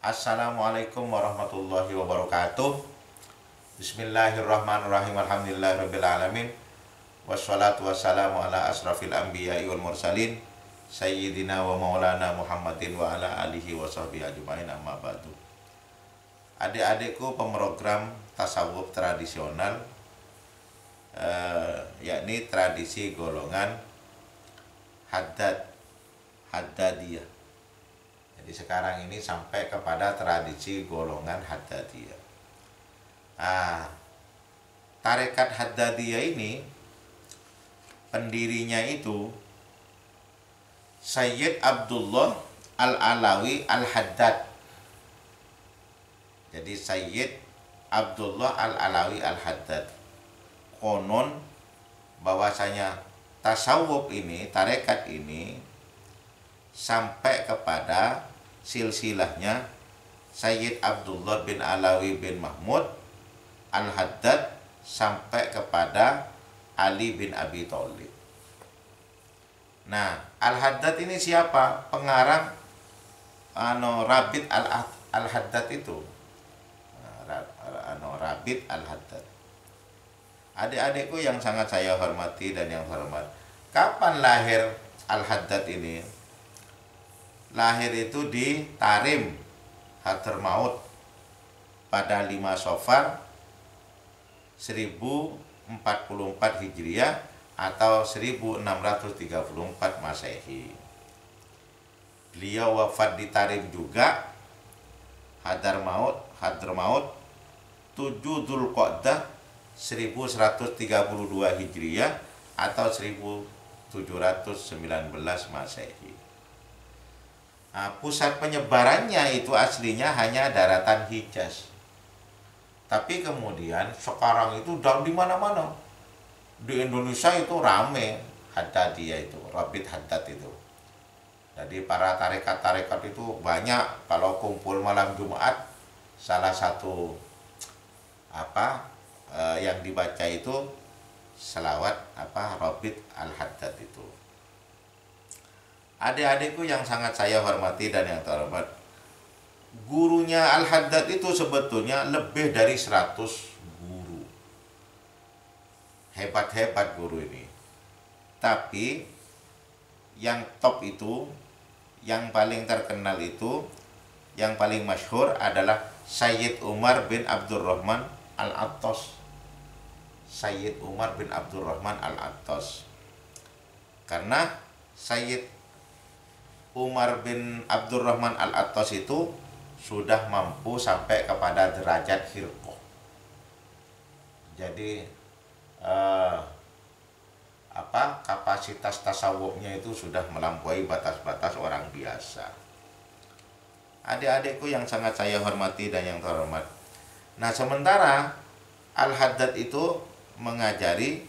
Assalamualaikum warahmatullahi wabarakatuh. Bismillahirrahmanirrahim. Alhamdulillahirabbil alamin. Wassalatu wassalamu ala asrafil anbiya'i wal mursalin sayyidina wa maulana Muhammadin wa ala alihi wa sahbihi ajmain, amma ba'du. Adik-adikku pemerogram tasawuf tradisional, yakni tradisi golongan Haddadiyah. Jadi sekarang ini sampai kepada tradisi golongan Haddadiyah. Tarekat Haddadiyah ini pendirinya itu Sayyid Abdullah Al-Alawi Al-Haddad. Jadi Sayyid Abdullah Al-Alawi Al-Haddad. Konon bahwasanya tasawuf ini, tarekat ini sampai kepada silsilahnya Sayyid Abdullah bin Alawi bin Mahmud Al-Haddad sampai kepada Ali bin Abi Thalib. Nah, Al-Haddad ini siapa? Pengarang Rabit Al-Haddad itu. Rabit Al-Haddad. Adik-adikku yang sangat saya hormati dan yang hormat, kapan lahir Al-Haddad ini? Lahir itu di Tarim, Hadramaut, pada 5 Safar 1044 Hijriah atau 1634 Masehi. Beliau wafat di Tarim juga, Hadramaut 7 Dzulqa'dah 1132 Hijriah atau 1719 Masehi. Pusat penyebarannya itu aslinya hanya daratan Hijaz. Tapi kemudian sekarang itu udah di mana-mana. Di Indonesia itu rame Haddadiyah itu, Rabit Haddad itu. Jadi para tarekat-tarekat itu banyak. Kalau kumpul malam Jumat, salah satu yang dibaca itu selawat Rabit Al-Haddad itu. Adik-adikku yang sangat saya hormati dan yang terhormat, gurunya Al-Haddad itu sebetulnya lebih dari 100 guru. Hebat-hebat guru ini. Tapi yang top itu, yang paling terkenal itu, yang paling masyhur adalah Sayyid Umar bin Abdurrahman Al-Attas. Sayyid Umar bin Abdurrahman Al-Attas. Karena Sayyid Umar bin Abdurrahman Al-Attas itu sudah mampu sampai kepada derajat hirqah. Jadi kapasitas tasawufnya itu sudah melampaui batas-batas orang biasa. Adik-adikku yang sangat saya hormati dan yang terhormat. Nah, sementara Al-Haddad itu mengajari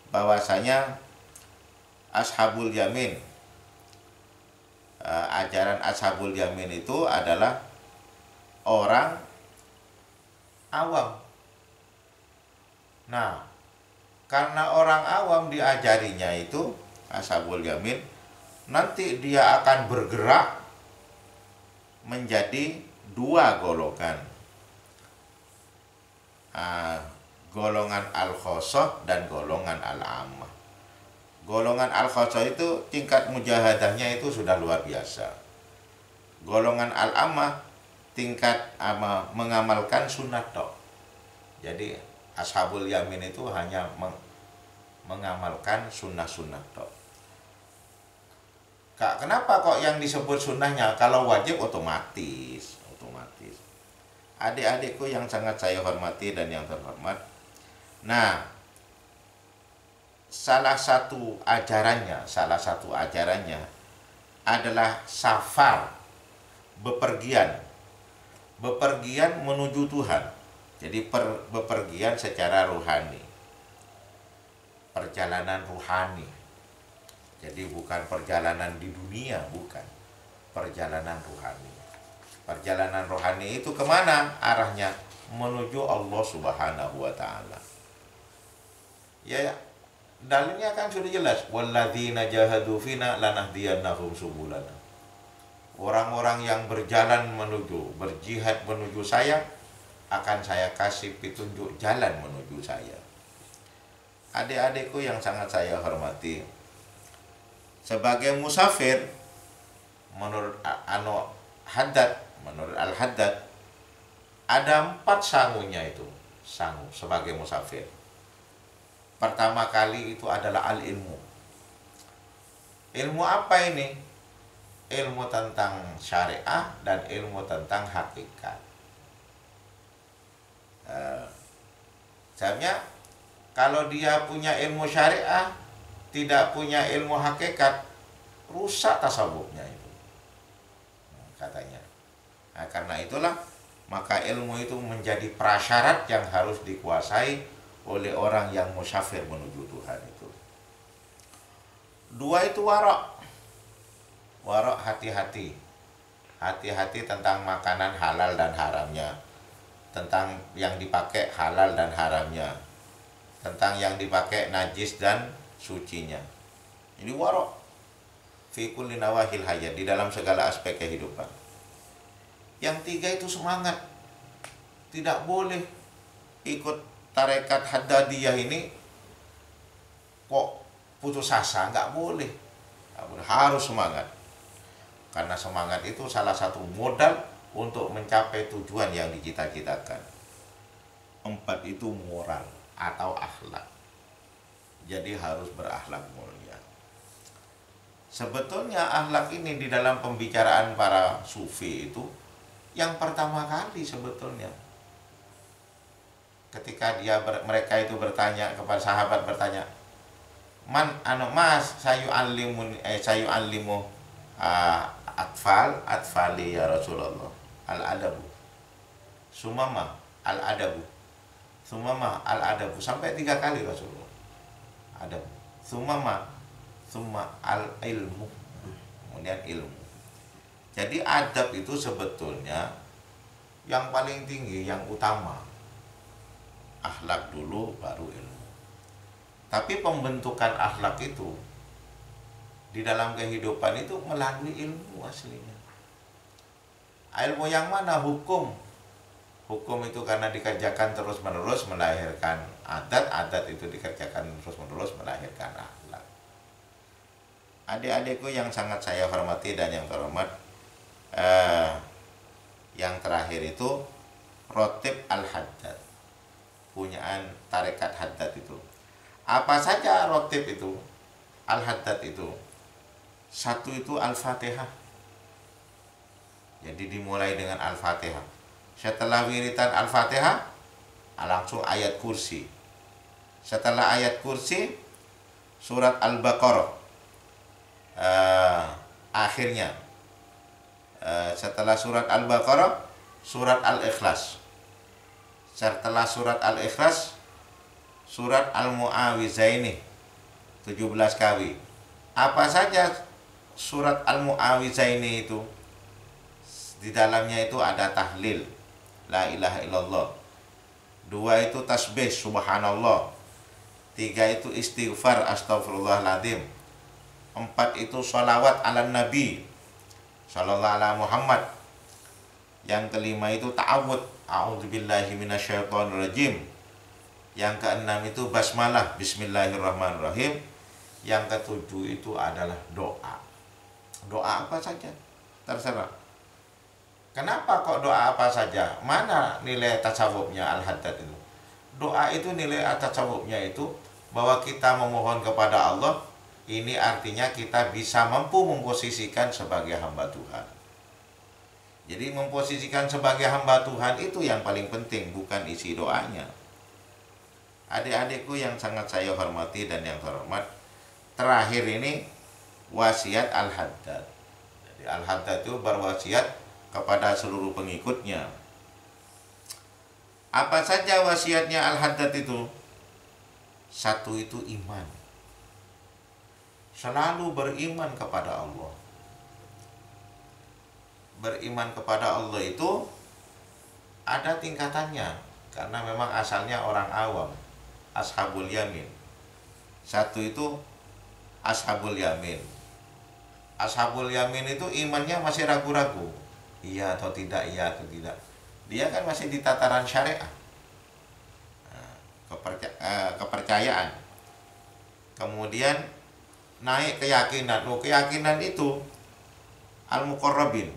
bahwasanya Ashabul Yamin, ajaran Ashabul Yamin itu adalah orang awam. Nah, karena orang awam diajarinya itu Ashabul Yamin, nanti dia akan bergerak menjadi 2 golongan. Golongan Al-Khosoh dan golongan Al-Ammah. Golongan Al-Khosoh itu tingkat mujahadahnya itu sudah luar biasa. Golongan Al-Ammah tingkat mengamalkan sunnah tok. Jadi Ashabul Yamin itu hanya mengamalkan sunnah-sunnah tok. Kenapa kok yang disebut sunnahnya? Kalau wajib otomatis. Adik-adikku yang sangat saya hormati dan yang terhormat. Nah, salah satu ajarannya adalah safar, bepergian menuju Tuhan. Jadi bepergian secara rohani, perjalanan rohani. Jadi bukan perjalanan di dunia, bukan, perjalanan rohani. Perjalanan rohani itu kemana arahnya? Menuju Allah Subhanahu wa Ta'ala. Ya, dalilnya kan sudah jelas, walladzina jahadu fina lanahdiyannahum subulana. orang-orang yang berjihad menuju saya, akan saya kasih petunjuk jalan menuju saya. Adik-adikku yang sangat saya hormati, sebagai musafir, menurut menurut Al-Haddad, ada 4 sangunya itu, sangu sebagai musafir. Pertama kali itu adalah al-ilmu. Ilmu apa ini? Ilmu tentang syariah dan ilmu tentang hakikat. Misalnya, kalau dia punya ilmu syariah, tidak punya ilmu hakikat, rusak tasawufnya itu, katanya. Nah, karena itulah maka ilmu itu menjadi prasyarat yang harus dikuasai oleh orang yang musafir menuju Tuhan itu. 2 itu warok. Warok, hati-hati. Hati-hati tentang makanan halal dan haramnya, tentang yang dipakai halal dan haramnya, tentang yang dipakai najis dan sucinya. Jadi warok fi kulli nawahil hayat, di dalam segala aspek kehidupan. Yang 3 itu semangat. Tidak boleh ikut tarekat Haddadiyah ini kok putus asa, nggak boleh. Harus semangat. Karena semangat itu salah satu modal untuk mencapai tujuan yang dicita-citakan. 4 itu moral atau akhlak. Jadi harus berakhlak mulia. Sebetulnya akhlak ini di dalam pembicaraan para sufi itu yang pertama kali sebetulnya. Ketika mereka itu bertanya kepada sahabat, bertanya, mas sayu alimu atfali ya Rasulullah, al adabu sumama al adabu sumama al adabu, sampai 3 kali Rasulullah. Adab summa al ilmu, kemudian ilmu. Jadi adab itu sebetulnya yang paling tinggi, yang utama. Akhlak dulu baru ilmu. Tapi pembentukan akhlak itu di dalam kehidupan itu melalui ilmu aslinya. Ilmu yang mana? Hukum. Hukum itu karena dikerjakan terus-menerus melahirkan adat, adat itu dikerjakan terus-menerus melahirkan akhlak. Adik-adikku yang sangat saya hormati dan yang terhormat, yang terakhir itu Rotib Al-Haddad, punyaan tarekat Haddad itu. Apa saja Rotib itu, Al-Haddad itu? 1 itu Al-Fatihah. Jadi dimulai dengan Al-Fatihah. Setelah wiritan Al-Fatihah, langsung ayat kursi. Setelah ayat kursi, surat Al-Baqarah. Akhirnya, setelah surat Al-Baqarah, surat Al-Ikhlas. Setelah surat Al-Ikhlas, surat Al-Mu'awizaini, 17 kali. Apa saja surat Al-Mu'awizaini itu? Di dalamnya itu ada tahlil, la ilaha illallah. 2 itu tasbih, subhanallah. 3 itu istighfar, astagfirullahaladzim. 4 itu sholawat ala nabi, sallallahu ala Muhammad. Yang kelima itu ta'awud, a'udzubillahi minasyaitonirrajim. Yang keenam itu basmalah, bismillahirrahmanirrahim. Yang ketujuh itu adalah doa. Doa apa saja, terserah. Kenapa kok doa apa saja? Mana nilai tasawufnya Al-Haddad itu? Doa itu nilai tasawufnya itu bahwa kita memohon kepada Allah. Ini artinya kita bisa mampu memposisikan sebagai hamba Tuhan. Jadi memposisikan sebagai hamba Tuhan itu yang paling penting, bukan isi doanya. Adik-adikku yang sangat saya hormati dan yang terhormat, terakhir ini wasiat Al-Haddad. Jadi Al-Haddad itu berwasiat kepada seluruh pengikutnya. Apa saja wasiatnya Al-Haddad itu? 1 itu iman. Selalu beriman kepada Allah. Beriman kepada Allah itu ada tingkatannya, karena memang asalnya orang awam, ashabul yamin. 1 itu ashabul yamin. Ashabul yamin itu imannya masih ragu-ragu, iya atau tidak, iya atau tidak. Dia kan masih di tataran syariah, kepercayaan. Kemudian naik keyakinan. Keyakinan itu al-muqarrabin,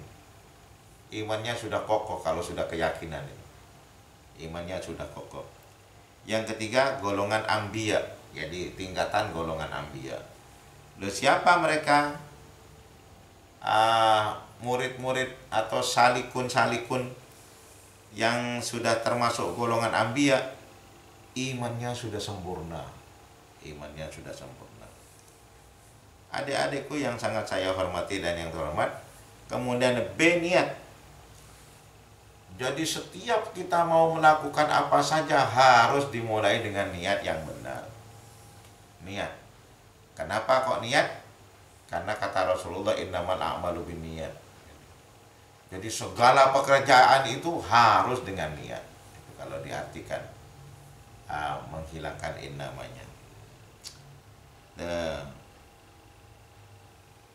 imannya sudah kokoh. Kalau sudah keyakinan itu, imannya sudah kokoh. Yang ketiga, golongan anbiya, jadi tingkatan golongan anbiya. Lalu siapa mereka? Murid-murid atau salikun-salikun yang sudah termasuk golongan anbiya, imannya sudah sempurna. Imannya sudah sempurna. Adik-adikku yang sangat saya hormati dan yang terhormat, kemudian B, niat. Jadi setiap kita mau melakukan apa saja harus dimulai dengan niat yang benar. Niat. Kenapa kok niat? Karena kata Rasulullah, innamal a'malu binniyat. Jadi segala pekerjaan itu harus dengan niat. Itu kalau diartikan menghilangkan namanya.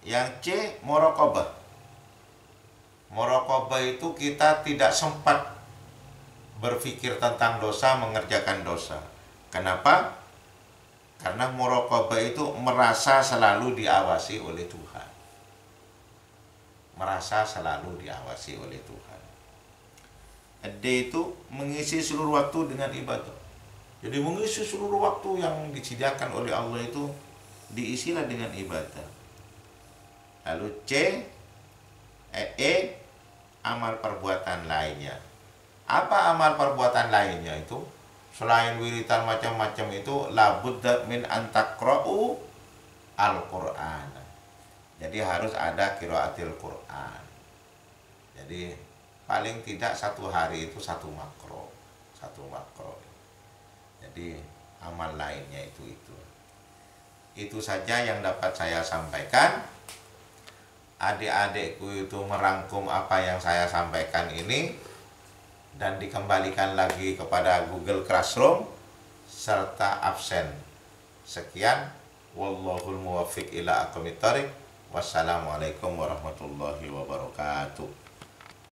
Yang C, muraqabah. Muraqabah itu kita tidak sempat berpikir tentang dosa, mengerjakan dosa. Kenapa? Karena muraqabah itu merasa selalu diawasi oleh Tuhan. Merasa selalu diawasi oleh Tuhan. D itu mengisi seluruh waktu dengan ibadah. Jadi mengisi seluruh waktu yang disediakan oleh Allah itu diisilah dengan ibadah. Lalu amal perbuatan lainnya. Apa amal perbuatan lainnya itu? Selain wiritan macam-macam itu, labudda min antaqra'u al-Qur'an. Jadi harus ada qiraatil Qur'an. Jadi paling tidak satu hari itu satu makro. Jadi amal lainnya itu. Itu saja yang dapat saya sampaikan. Adik-adikku itu merangkum apa yang saya sampaikan ini dan dikembalikan lagi kepada Google Classroom serta absen. Sekian, wallahul muwaffiq ila aqwamit thoriq. Wassalamualaikum warahmatullahi wabarakatuh.